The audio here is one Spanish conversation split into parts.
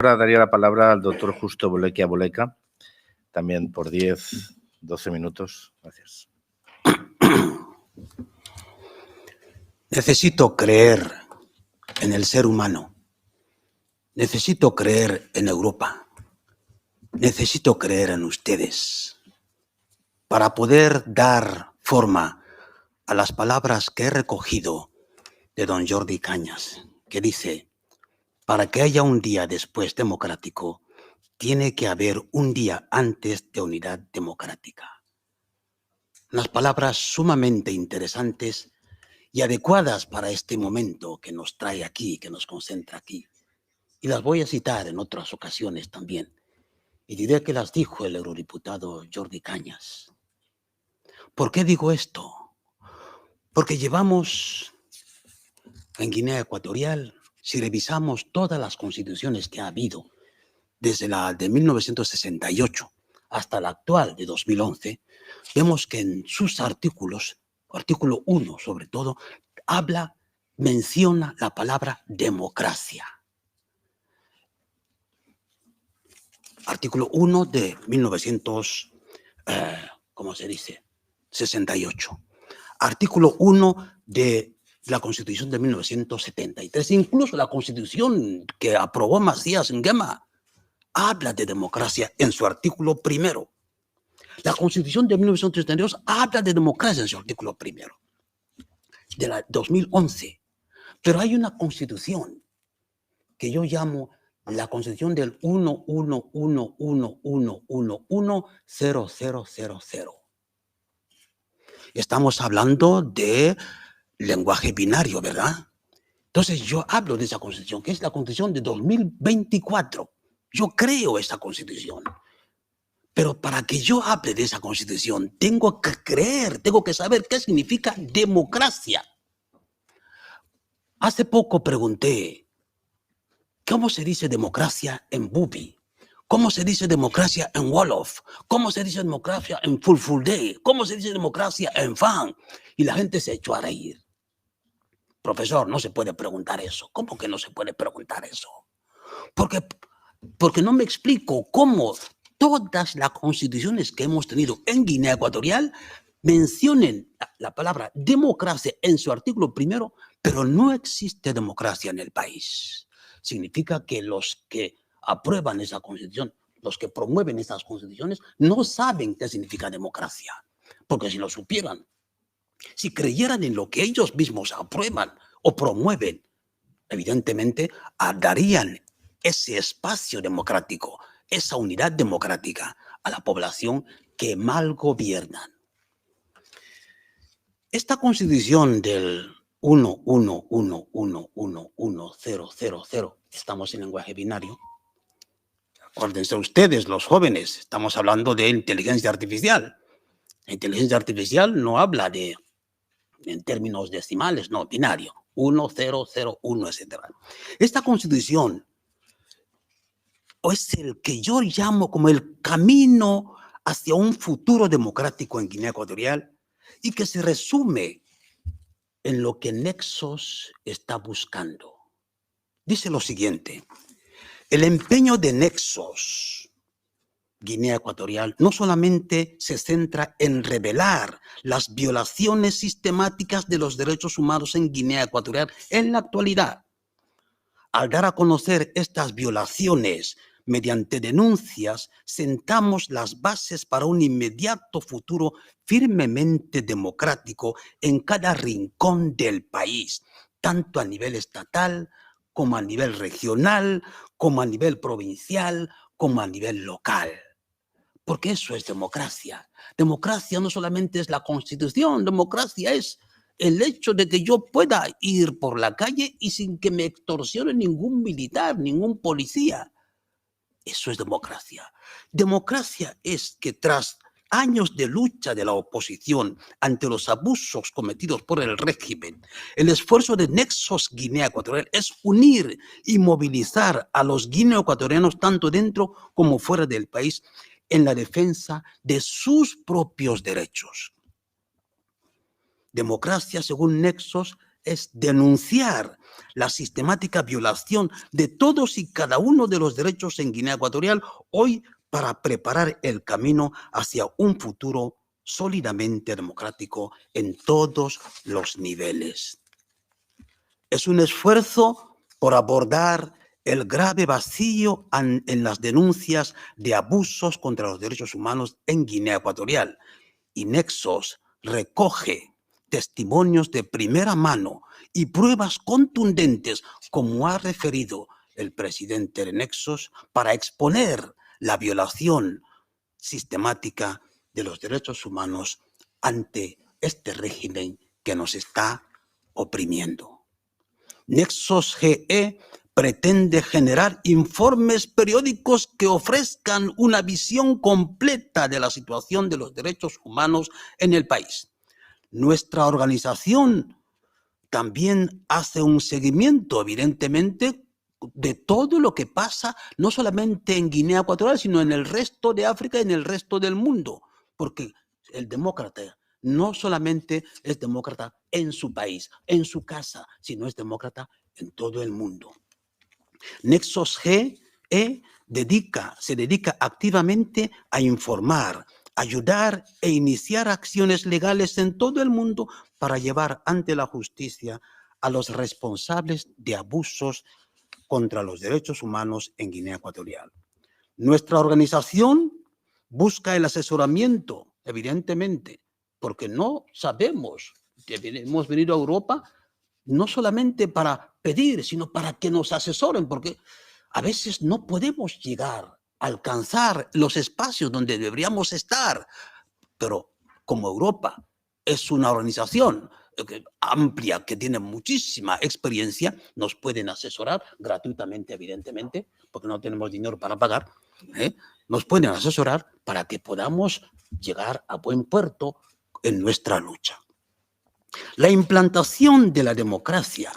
Ahora daría la palabra al doctor Justo Bolequia Boleca, también por 10, 12 minutos. Gracias. Necesito creer en el ser humano. Necesito creer en Europa. Necesito creer en ustedes para poder dar forma a las palabras que he recogido de don Jordi Cañas, que dice: para que haya un día después democrático, tiene que haber un día antes de unidad democrática. Unas palabras sumamente interesantes y adecuadas para este momento que nos trae aquí, que nos concentra aquí. Y las voy a citar en otras ocasiones también. Y diré que las dijo el eurodiputado Jordi Cañas. ¿Por qué digo esto? Porque llevamos en Guinea Ecuatorial, si revisamos todas las constituciones que ha habido, desde la de 1968 hasta la actual de 2011, vemos que en sus artículos, artículo 1 sobre todo, menciona la palabra democracia. Artículo 1 de 68. Artículo 1 de la Constitución de 1973. Incluso la Constitución que aprobó Macías Nguema habla de democracia en su artículo primero. La Constitución de 1932 habla de democracia en su artículo primero, de la 2011. Pero hay una Constitución que yo llamo la Constitución del 1111110000. Estamos hablando de lenguaje binario, ¿verdad? Entonces yo hablo de esa Constitución, que es la Constitución de 2024. Yo creo esa Constitución. Pero para que yo hable de esa Constitución, tengo que creer, tengo que saber qué significa democracia. Hace poco pregunté, ¿cómo se dice democracia en Bubi? ¿Cómo se dice democracia en Wolof? ¿Cómo se dice democracia en Fulfulde? ¿Cómo se dice democracia en Fan? Y la gente se echó a reír. Profesor, no se puede preguntar eso. ¿Cómo que no se puede preguntar eso? Porque no me explico cómo todas las constituciones que hemos tenido en Guinea Ecuatorial mencionen la palabra democracia en su artículo primero, pero no existe democracia en el país. Significa que los que aprueban esa constitución, los que promueven esas constituciones, no saben qué significa democracia. Porque si lo supieran, si creyeran en lo que ellos mismos aprueban o promueven, evidentemente darían ese espacio democrático, esa unidad democrática a la población que mal gobiernan. Esta constitución del 1111110000, estamos en lenguaje binario. Acuérdense ustedes, los jóvenes, estamos hablando de inteligencia artificial. La inteligencia artificial no habla en términos decimales, no, binario. 1001, etc. Esta constitución es el que yo llamo como el camino hacia un futuro democrático en Guinea Ecuatorial y que se resume en lo que Nexos está buscando. Dice lo siguiente: el empeño de Nexos Guinea Ecuatorial no solamente se centra en revelar las violaciones sistemáticas de los derechos humanos en Guinea Ecuatorial en la actualidad. Al dar a conocer estas violaciones mediante denuncias, sentamos las bases para un inmediato futuro firmemente democrático en cada rincón del país, tanto a nivel estatal como a nivel regional, como a nivel provincial, como a nivel local. Porque eso es democracia. Democracia no solamente es la Constitución, democracia es el hecho de que yo pueda ir por la calle y sin que me extorsione ningún militar, ningún policía. Eso es democracia. Democracia es que tras años de lucha de la oposición ante los abusos cometidos por el régimen, el esfuerzo de Nexos Guinea Ecuatorial es unir y movilizar a los guineoecuatorianos tanto dentro como fuera del país en la defensa de sus propios derechos. Democracia, según Nexos, es denunciar la sistemática violación de todos y cada uno de los derechos en Guinea Ecuatorial hoy para preparar el camino hacia un futuro sólidamente democrático en todos los niveles. Es un esfuerzo por abordar el grave vacío en las denuncias de abusos contra los derechos humanos en Guinea Ecuatorial. Y Nexos recoge testimonios de primera mano y pruebas contundentes, como ha referido el presidente de Nexos, para exponer la violación sistemática de los derechos humanos ante este régimen que nos está oprimiendo. Nexos GE pretende generar informes periódicos que ofrezcan una visión completa de la situación de los derechos humanos en el país. Nuestra organización también hace un seguimiento, evidentemente, de todo lo que pasa, no solamente en Guinea Ecuatorial, sino en el resto de África y en el resto del mundo, porque el demócrata no solamente es demócrata en su país, en su casa, sino es demócrata en todo el mundo. Nexos GE se dedica activamente a informar, ayudar e iniciar acciones legales en todo el mundo para llevar ante la justicia a los responsables de abusos contra los derechos humanos en Guinea Ecuatorial. Nuestra organización busca el asesoramiento, evidentemente, porque no sabemos, hemos venido a Europa no solamente para pedir, sino para que nos asesoren, porque a veces no podemos llegar a alcanzar los espacios donde deberíamos estar, pero como Europa es una organización amplia, que tiene muchísima experiencia, nos pueden asesorar gratuitamente, evidentemente, porque no tenemos dinero para pagar, nos pueden asesorar para que podamos llegar a buen puerto en nuestra lucha. La implantación de la democracia,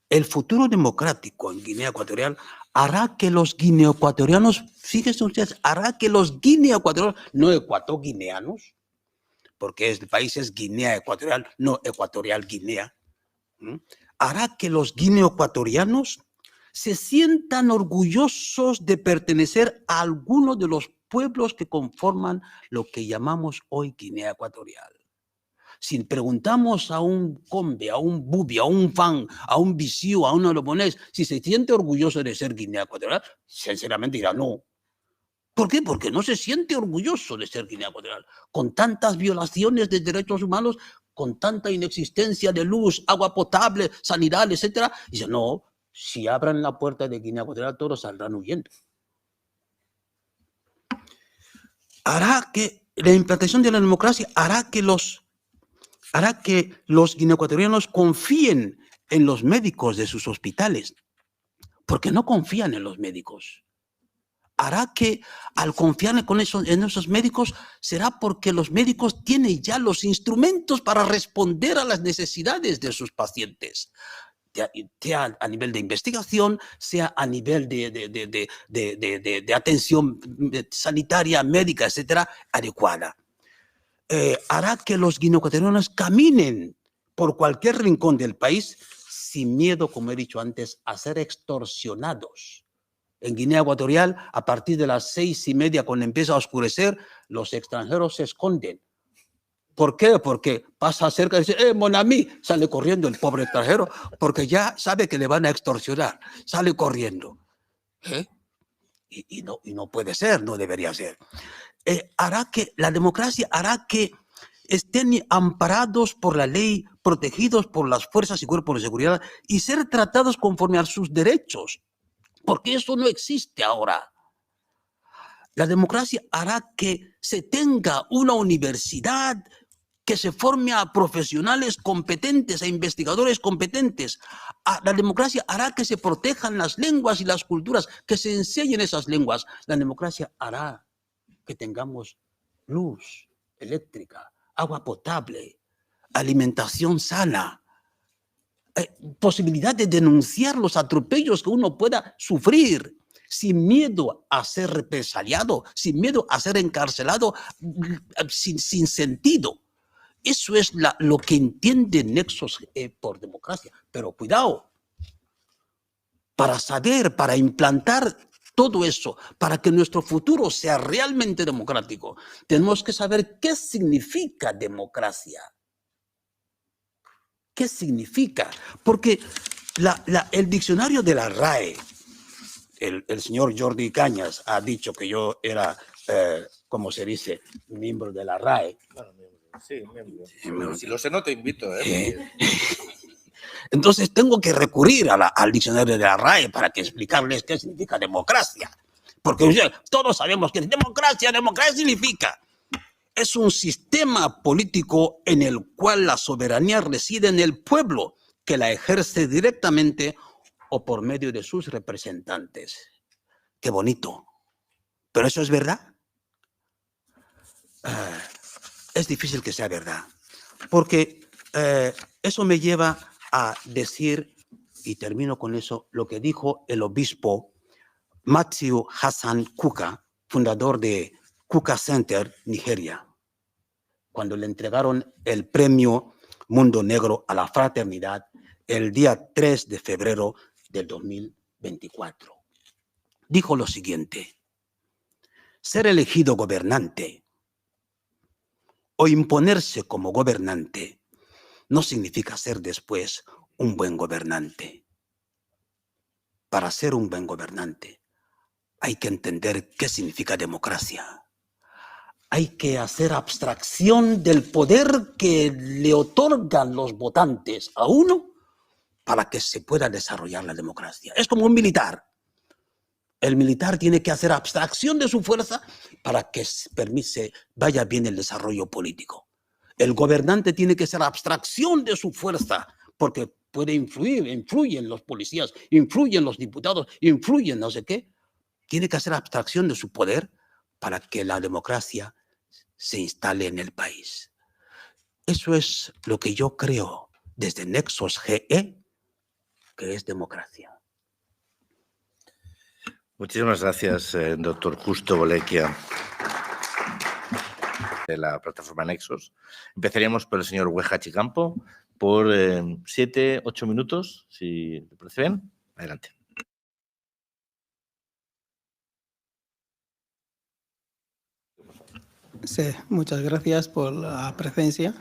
el futuro democrático en Guinea Ecuatorial, hará que los guineoecuatorianos, fíjense ustedes, hará que los guineoecuatorianos, no ecuatoguineanos, porque el país es Guinea Ecuatorial, no Ecuatorial Guinea, hará que los guineoecuatorianos se sientan orgullosos de pertenecer a alguno de los pueblos que conforman lo que llamamos hoy Guinea Ecuatorial. Si preguntamos a un combe, a un bubi, a un fan, a un visiu, a un oroponés, si se siente orgulloso de ser Guinea Ecuatorial, sinceramente dirá no. ¿Por qué? Porque no se siente orgulloso de ser Guinea Ecuatorial. Con tantas violaciones de derechos humanos, con tanta inexistencia de luz, agua potable, sanidad, etc. Dice, no, si abran la puerta de Guinea Ecuatorial, todos saldrán huyendo. Hará que la implantación de la democracia hará que los guineoecuatorianos confíen en los médicos de sus hospitales, porque no confían en los médicos. Hará que al confiar en esos médicos será porque los médicos tienen ya los instrumentos para responder a las necesidades de sus pacientes, sea a nivel de investigación, sea a nivel de atención sanitaria, médica, etcétera, adecuada. Hará que los guineoecuatorianos caminen por cualquier rincón del país sin miedo, como he dicho antes, a ser extorsionados. En Guinea Ecuatorial, a partir de las 6:30, cuando empieza a oscurecer, los extranjeros se esconden. ¿Por qué? Porque pasa cerca y dice, mon ami, sale corriendo el pobre extranjero, porque ya sabe que le van a extorsionar, sale corriendo. Y no puede ser, no debería ser. La democracia hará que estén amparados por la ley, protegidos por las fuerzas y cuerpos de seguridad y ser tratados conforme a sus derechos, porque eso no existe ahora. La democracia hará que se tenga una universidad que se forme a profesionales competentes, a investigadores competentes. La democracia hará que se protejan las lenguas y las culturas, que se enseñen esas lenguas. La democracia hará que tengamos luz eléctrica, agua potable, alimentación sana, posibilidad de denunciar los atropellos que uno pueda sufrir sin miedo a ser represaliado, sin miedo a ser encarcelado sin sentido. Eso es lo que entiende Nexos por democracia. Pero cuidado, para saber, para implantar todo eso, para que nuestro futuro sea realmente democrático, tenemos que saber qué significa democracia. ¿Qué significa? Porque el diccionario de la RAE, el señor Jordi Cañas ha dicho que yo era, ¿cómo se dice?, miembro de la RAE. Bueno, sí, miembro. Si lo sé, no te invito. Entonces tengo que recurrir al diccionario de la RAE para que explicarles qué significa democracia. Porque todos sabemos que democracia significa es un sistema político en el cual la soberanía reside en el pueblo, que la ejerce directamente o por medio de sus representantes. Qué bonito. ¿Pero eso es verdad? Es difícil que sea verdad, porque eso me lleva a decir, y termino con eso, lo que dijo el obispo Matthew Hassan Kuka, fundador de Kuka Center, Nigeria, cuando le entregaron el premio Mundo Negro a la Fraternidad el día 3 de febrero del 2024. Dijo lo siguiente: ser elegido gobernante o imponerse como gobernante no significa ser después un buen gobernante. Para ser un buen gobernante hay que entender qué significa democracia. Hay que hacer abstracción del poder que le otorgan los votantes a uno para que se pueda desarrollar la democracia. Es como un militar. El militar tiene que hacer abstracción de su fuerza para que vaya bien el desarrollo político. El gobernante tiene que hacer abstracción de su fuerza porque puede influyen los policías, influyen los diputados, influyen no sé qué. Tiene que hacer abstracción de su poder para que la democracia se instale en el país. Eso es lo que yo creo desde Nexos GE, que es democracia. Muchísimas gracias, doctor Justo Bolequia, de la plataforma Nexos. Empezaríamos por el señor Weja Chicampo por 7-8 minutos, si te parece bien. Adelante. Sí, muchas gracias por la presencia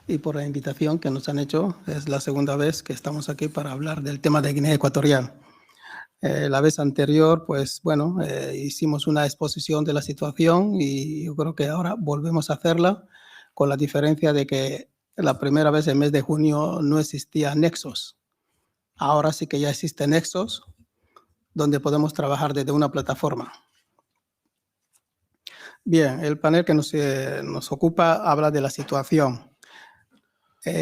y por la invitación que nos han hecho. Es la segunda vez que estamos aquí para hablar del tema de Guinea Ecuatorial. La vez anterior, pues bueno, hicimos una exposición de la situación y yo creo que ahora volvemos a hacerla, con la diferencia de que la primera vez en el mes de junio no existía Nexos. Ahora sí que ya existe Nexos, donde podemos trabajar desde una plataforma. Bien, el panel que nos ocupa habla de la situación.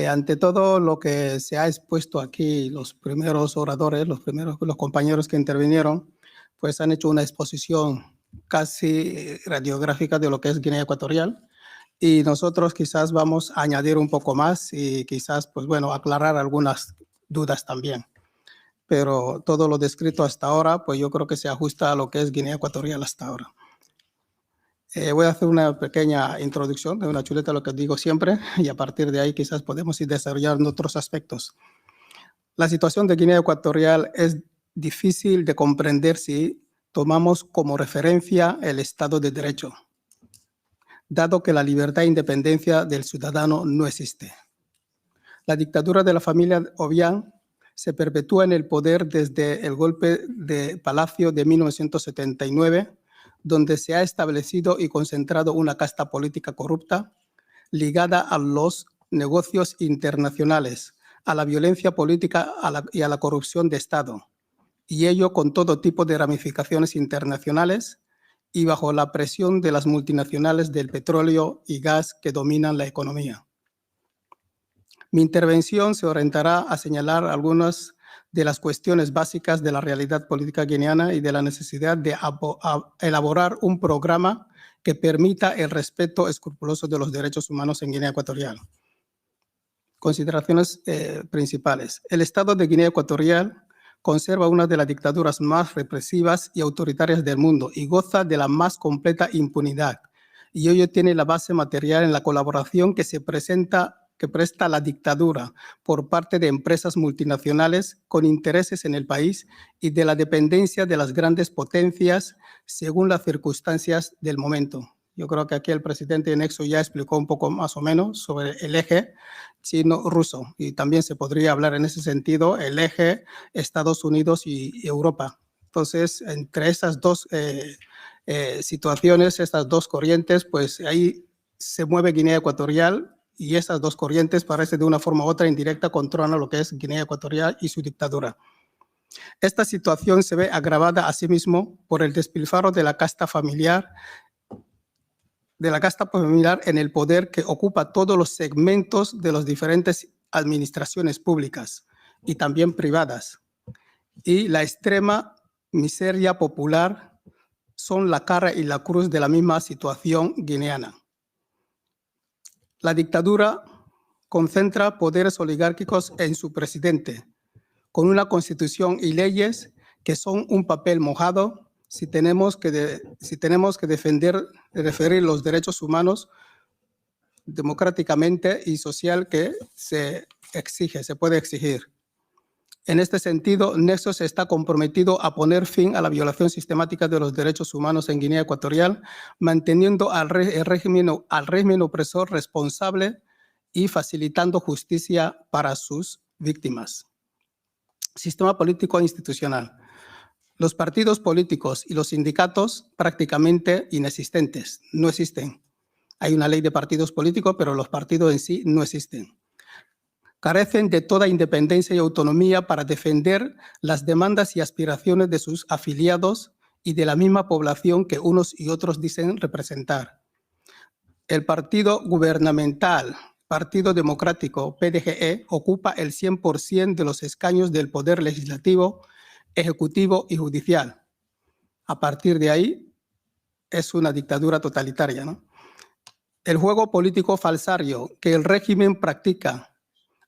Ante todo, lo que se ha expuesto aquí, los primeros oradores, los compañeros que intervinieron, pues han hecho una exposición casi radiográfica de lo que es Guinea Ecuatorial, y nosotros quizás vamos a añadir un poco más y quizás, pues bueno, aclarar algunas dudas también. Pero todo lo descrito hasta ahora, pues yo creo que se ajusta a lo que es Guinea Ecuatorial hasta ahora. Voy a hacer una pequeña introducción de una chuleta, lo que digo siempre, y a partir de ahí quizás podemos ir desarrollando otros aspectos. La situación de Guinea Ecuatorial es difícil de comprender si tomamos como referencia el Estado de Derecho, dado que la libertad e independencia del ciudadano no existe. La dictadura de la familia Obiang se perpetúa en el poder desde el golpe de Palacio de 1979, donde se ha establecido y concentrado una casta política corrupta ligada a los negocios internacionales, a la violencia política y a la corrupción de Estado, y ello con todo tipo de ramificaciones internacionales y bajo la presión de las multinacionales del petróleo y gas que dominan la economía. Mi intervención se orientará a señalar algunas de las cuestiones básicas de la realidad política guineana y de la necesidad de elaborar un programa que permita el respeto escrupuloso de los derechos humanos en Guinea Ecuatorial. Consideraciones principales. El Estado de Guinea Ecuatorial conserva una de las dictaduras más represivas y autoritarias del mundo y goza de la más completa impunidad. y ello tiene la base material en la colaboración que presta la dictadura por parte de empresas multinacionales con intereses en el país y de la dependencia de las grandes potencias según las circunstancias del momento. Yo creo que aquí el presidente de Nexo ya explicó un poco más o menos sobre el eje chino-ruso, y también se podría hablar en ese sentido el eje Estados Unidos y Europa. Entonces, entre esas dos situaciones, estas dos corrientes, pues ahí se mueve Guinea Ecuatorial, y esas dos corrientes parece de una forma u otra indirecta controlan lo que es Guinea Ecuatorial y su dictadura. Esta situación se ve agravada asimismo por el despilfarro de la casta familiar en el poder, que ocupa todos los segmentos de las diferentes administraciones públicas y también privadas. Y la extrema miseria popular son la cara y la cruz de la misma situación guineana. La dictadura concentra poderes oligárquicos en su presidente, con una constitución y leyes que son un papel mojado si tenemos que referir los derechos humanos democráticamente y social que se puede exigir. En este sentido, Nexos está comprometido a poner fin a la violación sistemática de los derechos humanos en Guinea Ecuatorial, manteniendo al régimen opresor responsable y facilitando justicia para sus víctimas. Sistema político e institucional. Los partidos políticos y los sindicatos prácticamente inexistentes, no existen. Hay una ley de partidos políticos, pero los partidos en sí no existen. Carecen de toda independencia y autonomía para defender las demandas y aspiraciones de sus afiliados y de la misma población que unos y otros dicen representar. El partido gubernamental, Partido Democrático, PDGE, ocupa el 100% de los escaños del poder legislativo, ejecutivo y judicial. A partir de ahí, es una dictadura totalitaria, ¿no? El juego político falsario que el régimen practica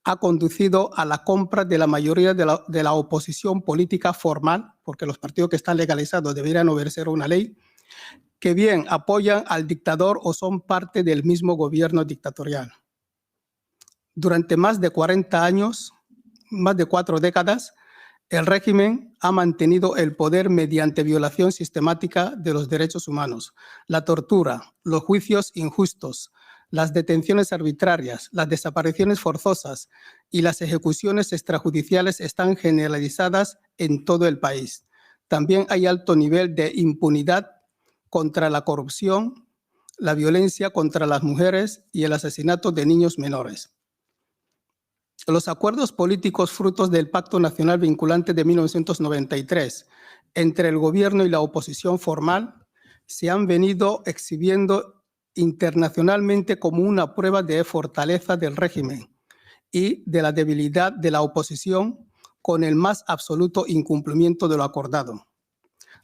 ha conducido a la compra de la mayoría de la oposición política formal, porque los partidos que están legalizados deberían obedecer una ley, que bien apoyan al dictador o son parte del mismo gobierno dictatorial. Durante más de 40 años, más de 4 décadas, el régimen ha mantenido el poder mediante violación sistemática de los derechos humanos, la tortura, los juicios injustos, las detenciones arbitrarias, las desapariciones forzosas y las ejecuciones extrajudiciales están generalizadas en todo el país. También hay alto nivel de impunidad contra la corrupción, la violencia contra las mujeres y el asesinato de niños menores. Los acuerdos políticos frutos del Pacto Nacional Vinculante de 1993 entre el gobierno y la oposición formal se han venido exhibiendo internacionalmente como una prueba de fortaleza del régimen y de la debilidad de la oposición, con el más absoluto incumplimiento de lo acordado.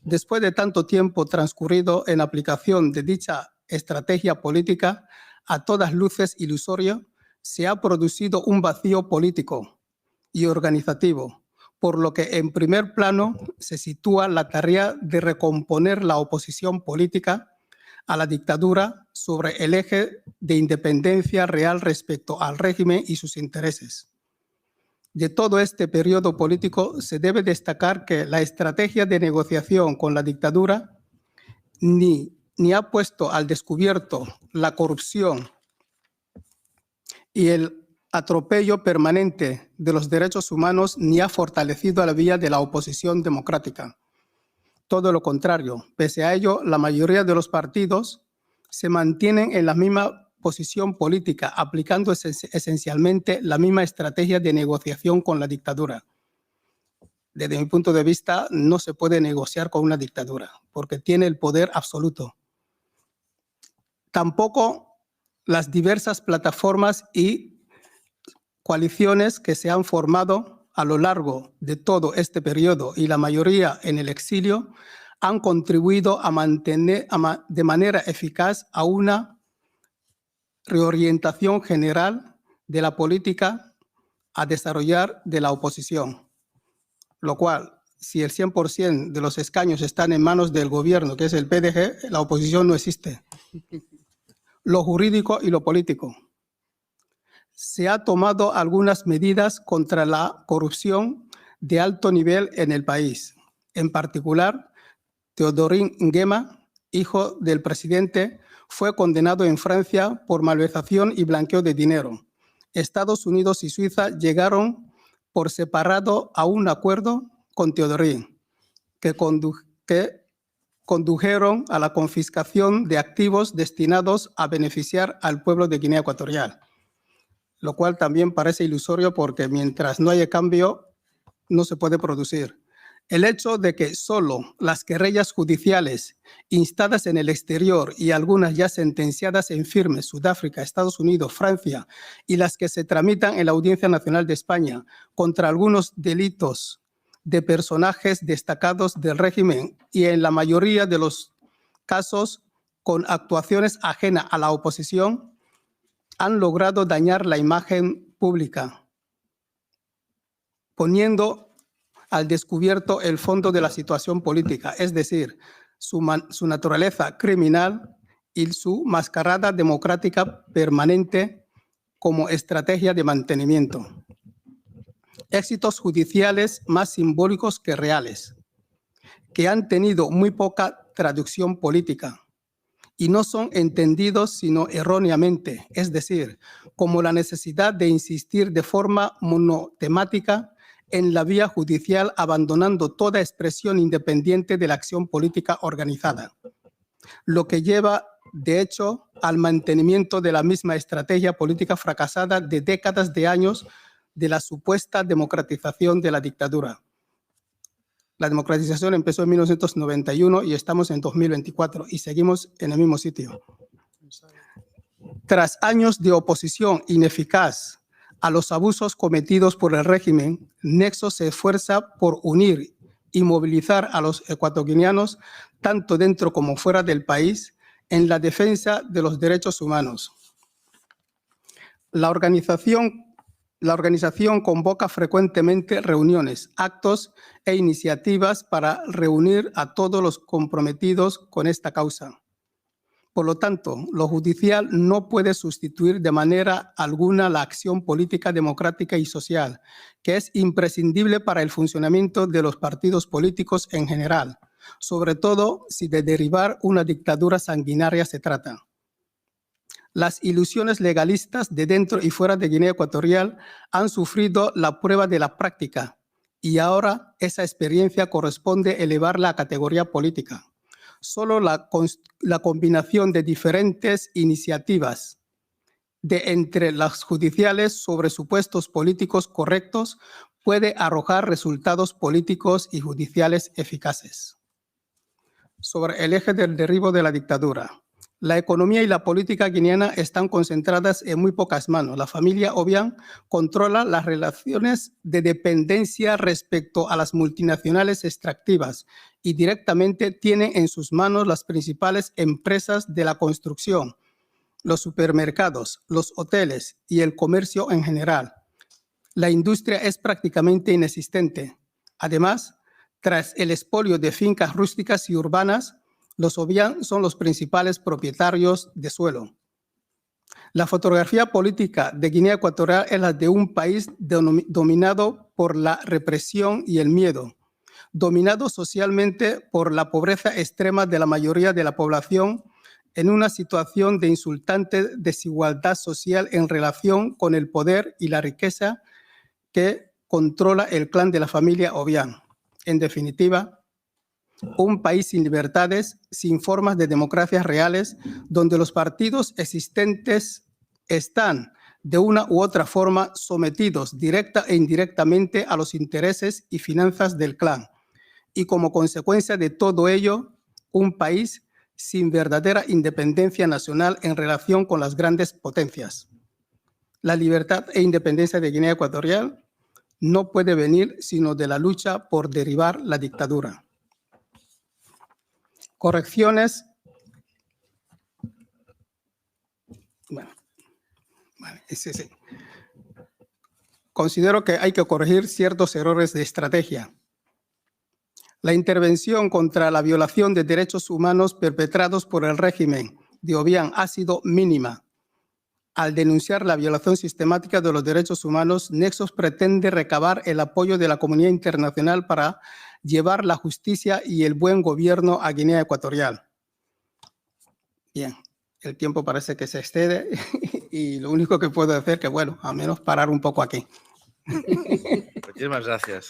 Después de tanto tiempo transcurrido en aplicación de dicha estrategia política, a todas luces ilusorio, se ha producido un vacío político y organizativo, por lo que en primer plano se sitúa la tarea de recomponer la oposición política a la dictadura sobre el eje de independencia real respecto al régimen y sus intereses. De todo este periodo político se debe destacar que la estrategia de negociación con la dictadura ni ha puesto al descubierto la corrupción y el atropello permanente de los derechos humanos, ni ha fortalecido la vía de la oposición democrática. Todo lo contrario, pese a ello, la mayoría de los partidos se mantienen en la misma posición política, aplicando esencialmente la misma estrategia de negociación con la dictadura. Desde mi punto de vista, no se puede negociar con una dictadura, porque tiene el poder absoluto. Tampoco las diversas plataformas y coaliciones que se han formado a lo largo de todo este periodo, y la mayoría en el exilio, han contribuido a mantener de manera eficaz a una reorientación general de la política a desarrollar de la oposición, lo cual, si el 100% de los escaños están en manos del gobierno, que es el PDG, la oposición no existe. lo jurídico y lo político. Se ha tomado algunas medidas contra la corrupción de alto nivel en el país. En particular, Teodorín Nguema, hijo del presidente, fue condenado en Francia por malversación y blanqueo de dinero. Estados Unidos y Suiza llegaron por separado a un acuerdo con Teodorín, que condujeron a la confiscación de activos destinados a beneficiar al pueblo de Guinea Ecuatorial, lo cual también parece ilusorio porque mientras no haya cambio, no se puede producir. El hecho de que solo las querellas judiciales instadas en el exterior y algunas ya sentenciadas en firme, Sudáfrica, Estados Unidos, Francia, y las que se tramitan en la Audiencia Nacional de España contra algunos delitos de personajes destacados del régimen y en la mayoría de los casos con actuaciones ajenas a la oposición, han logrado dañar la imagen pública, poniendo al descubierto el fondo de la situación política, es decir, su naturaleza criminal y su mascarada democrática permanente como estrategia de mantenimiento. Éxitos judiciales más simbólicos que reales, que han tenido muy poca traducción política y no son entendidos sino erróneamente, es decir, como la necesidad de insistir de forma monotemática en la vía judicial, abandonando toda expresión independiente de la acción política organizada, lo que lleva, de hecho, al mantenimiento de la misma estrategia política fracasada de décadas de años de la supuesta democratización de la dictadura. La democratización empezó en 1991 y estamos en 2024 y seguimos en el mismo sitio. Tras años de oposición ineficaz a los abusos cometidos por el régimen, Nexo se esfuerza por unir y movilizar a los ecuatoguineanos, tanto dentro como fuera del país, en la defensa de los derechos humanos. La organización convoca frecuentemente reuniones, actos e iniciativas para reunir a todos los comprometidos con esta causa. Por lo tanto, lo judicial no puede sustituir de manera alguna la acción política, democrática y social, que es imprescindible para el funcionamiento de los partidos políticos en general, sobre todo si de derribar una dictadura sanguinaria se trata. Las ilusiones legalistas de dentro y fuera de Guinea Ecuatorial han sufrido la prueba de la práctica y ahora esa experiencia corresponde elevarla a categoría política. Solo la combinación de diferentes iniciativas de entre las judiciales sobre supuestos políticos correctos puede arrojar resultados políticos y judiciales eficaces. Sobre el eje del derribo de la dictadura. La economía y la política guineana están concentradas en muy pocas manos. La familia Obiang controla las relaciones de dependencia respecto a las multinacionales extractivas y directamente tiene en sus manos las principales empresas de la construcción, los supermercados, los hoteles y el comercio en general. La industria es prácticamente inexistente. Además, tras el expolio de fincas rústicas y urbanas, los Obiang son los principales propietarios de suelo. La fotografía política de Guinea Ecuatorial es la de un país dominado por la represión y el miedo, dominado socialmente por la pobreza extrema de la mayoría de la población en una situación de insultante desigualdad social en relación con el poder y la riqueza que controla el clan de la familia Obiang. En definitiva, un país sin libertades, sin formas de democracias reales, donde los partidos existentes están de una u otra forma sometidos directa e indirectamente a los intereses y finanzas del clan. Y como consecuencia de todo ello, un país sin verdadera independencia nacional en relación con las grandes potencias. La libertad e independencia de Guinea Ecuatorial no puede venir sino de la lucha por derribar la dictadura. Correcciones. Sí. Considero que hay que corregir ciertos errores de estrategia. La intervención contra la violación de derechos humanos perpetrados por el régimen de Obiang ha sido mínima. Al denunciar la violación sistemática de los derechos humanos, Nexos pretende recabar el apoyo de la comunidad internacional para llevar la justicia y el buen gobierno a Guinea Ecuatorial. Bien, el tiempo parece que se excede y lo único que puedo hacer es que, bueno, al menos parar un poco aquí. Muchísimas gracias.